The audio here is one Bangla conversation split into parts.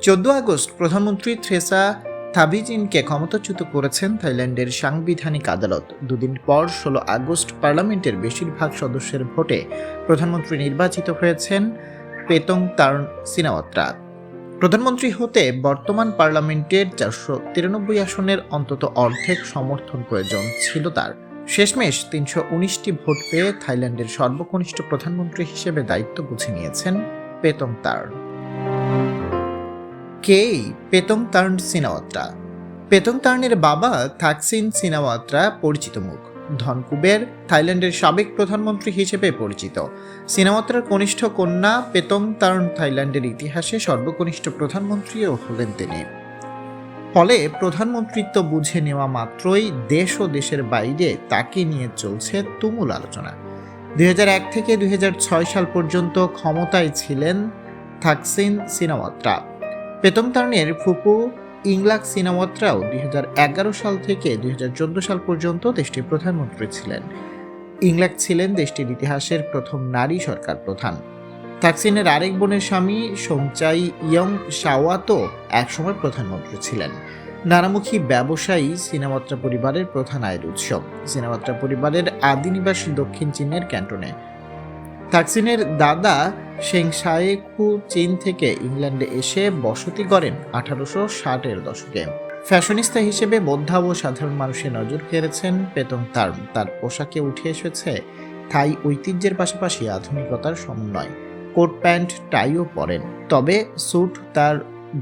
14 আগস্ট প্রধানমন্ত্রী থ্রেসা থাবিজিনকে ক্ষমতাচ্যুত করেছেন থাইল্যান্ডের সাংবিধানিক আদালত। দুদিন পর 16 আগস্ট পার্লামেন্টের বেশিরভাগ সদস্যের ভোটে প্রধানমন্ত্রী নির্বাচিত হয়েছেন পেতংতার্ন সিনাওয়াত্রা। প্রধানমন্ত্রী হতে বর্তমান পার্লামেন্টের 493 আসনের অন্তত অর্ধেক সমর্থন প্রয়োজন ছিল তার। শেষমেশ 319টি ভোট পেয়ে থাইল্যান্ডের সর্বকনিষ্ঠ প্রধানমন্ত্রী হিসেবে দায়িত্ব বুঝে নিয়েছেন পেতংতার্ন। কেই পেতংতার্ন সিনাওয়াত্রা? পেতংতার্নের বাবা থাকসিন সিনাওয়াত্রা পরিচিত মুখ, ধনকুবের, থাইল্যান্ডের সাবেক প্রধানমন্ত্রী হিসেবে পরিচিত। সিনাওয়াত্রার কনিষ্ঠ কন্যা পেতংতার্ন থাইল্যান্ডের ইতিহাসে সর্বকনিষ্ঠ প্রধানমন্ত্রীও হলেন তিনি। ফলে প্রধানমন্ত্রিত্ব বুঝে নেওয়া মাত্রই দেশ ও দেশের বাইরে তাকে নিয়ে চলছে তুমুল আলোচনা। 2001 থেকে 2006 সাল পর্যন্ত ক্ষমতায় ছিলেন থাকসিন সিনাওয়াত্রা। পেতংতার্নের ফুপু ইংলাক সিনাওয়াত্রাও 2011 সাল থেকে 2014 সাল পর্যন্ত দেশটির প্রধানমন্ত্রী ছিলেন। ইংলাক ছিলেন দেশটির ইতিহাসের প্রথম নারী সরকার প্রধান। থাকসিনের আরেক বোনের স্বামী সোমচাই ইয়ং শাওয়াতও একসময় প্রধানমন্ত্রী ছিলেন। নানামুখী ব্যবসায়ী সিনাওয়াত্রা পরিবারের প্রধান আয়ের উৎস। সিনাওয়াত্রা পরিবারের আদি নিবাস দক্ষিণ চীনের ক্যান্টনে। থাকসিনের দাদা শেংশায়েকু চীন থেকে ইংল্যান্ডে এসে বসতি গড়েন 1860-এর দশকে। ফ্যাশনিস্তা হিসেবে বোদ্ধা ও সাধারণ মানুষের নজর কেড়েছেন পেতংতার্ন। তার পোশাকে উঠে এসেছে থাই ঐতিহ্যের পাশাপাশি আধুনিকতার সমন্বয়। কোট প্যান্ট টাইও পরেন, তবে স্যুট তার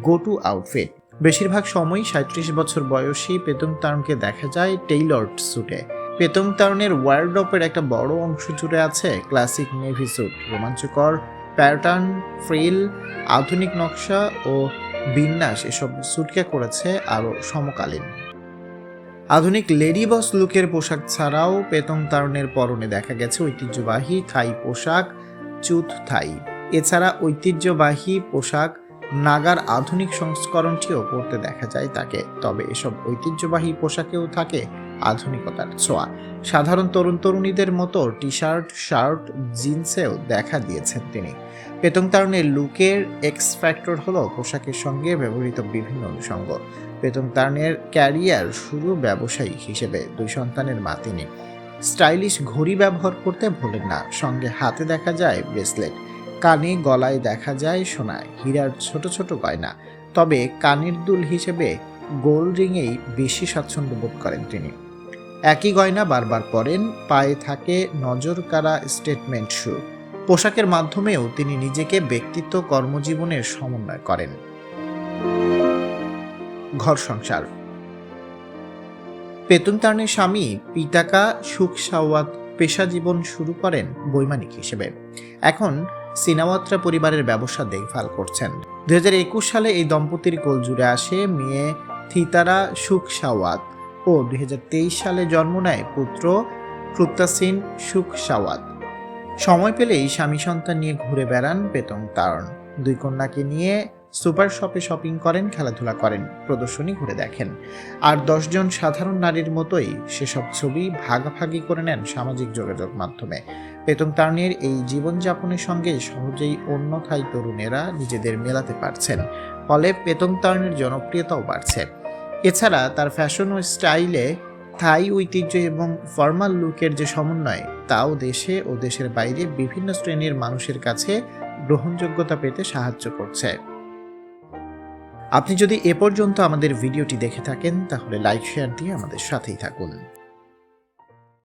গো টু আউটফিট। বেশিরভাগ সময়ই 37 বছর বয়সী পেতংতার্নকে দেখা যায় টেইলর্ড স্যুটে। পেতংতার্নের ওয়ারড্রপের একটা বড় অংশ জুড়ে আছে ক্লাসিক নেভি স্যুট। রোমাঞ্চকর প্যাটার্ন, ফ্রিল, আধুনিক নকশা ও বিন্যাস এসব স্যুটকে করেছে আরও সমকালীন। আধুনিক লেডি বস লুকের পোশাক ছাড়াও পেতংতার্নের পরনে দেখা গেছে ঐতিহ্যবাহী থাই পোশাক চুত থাই। এছাড়া ঐতিহ্যবাহী পোশাক নাগার আধুনিক সংস্করণটিও পরতে দেখা যায় তাকে। তবে এসব ঐতিহ্যবাহী পোশাকেও থাকে আধুনিকতার ছোঁয়া। সাধারণ তরুণ তরুণীদের মতো টি শার্ট, শার্ট, জিন্সেও দেখা দিয়েছেন তিনি। পেতংতার্নের লুকের এক্স ফ্যাক্টর হলো পোশাকের সঙ্গে ব্যবহৃত বিভিন্ন অনুষঙ্গ। পেতংতার্নের ক্যারিয়ার শুরু ব্যবসায়ী হিসেবে। 2 সন্তানের মা তিনি। স্টাইলিশ ঘড়ি ব্যবহার করতে ভোলেন না। সঙ্গে হাতে দেখা যায় ব্রেসলেট, কানে গলায় দেখা যায় সোনা, হীরার ছোট ছোট গয়না। তবে কানের দুল হিসেবে গোল্ড রিংয়েই বেশি স্বাচ্ছন্দ্য বোধ করেন তিনি। একই গয়না বারবার পরেন। পায়ে থাকে নজর কাড়া স্টেটমেন্ট শু। পোশাকের মাধ্যমেও তিনি নিজেকে ব্যক্তিত্ব কর্মজীবনের সমন্বয় করেন। ঘর সংসার। পেতংতার্নের স্বামী পিতাকা সুখসাওয়াত পেশা জীবন শুরু করেন বৈমানিক হিসেবে। এখন সিনাওয়াত্রা পরিবারের ব্যবসা দেখভাল করছেন। 2021 সালে এই দম্পতির কোল জুড়ে আসে মেয়ে থিতারা সুখসাওয়াত ও 2023 সালে জন্ম নেয় পুত্র প্রত্যাসিন সুখসাওয়াত। সময় পেলেই স্বামী সন্তান নিয়ে ঘুরে বেড়ান পেতংতার্ন। 2 কন্যাকে নিয়ে সুপার শপে শপিং করেন, খেলাধুলা করেন, প্রদর্শনী ঘুরে দেখেন। আর 10 জন সাধারণ নারীর মতোই সেসব ছবি ভাগাভাগি করে নেন সামাজিক যোগাযোগ মাধ্যমে। পেতংতার্নের এই জীবনযাপনের সঙ্গে সহজেই অন্য থাই তরুণেরা নিজেদের মেলাতে পারছেন। ফলে পেতংতার্নের জনপ্রিয়তাও বাড়ছে। এছাড়া তার ফ্যাশন ও স্টাইলে থাই ঐতিহ্য এবং ফর্মাল লুকের যে সমন্বয়, তাও দেশে ও দেশের বাইরে বিভিন্ন শ্রেণীর মানুষের কাছে গ্রহণযোগ্যতা পেতে সাহায্য করছে। আপনি যদি এ পর্যন্ত আমাদের ভিডিওটি দেখে থাকেন তাহলে লাইক শেয়ার দিয়ে আমাদের সাথেই থাকুন।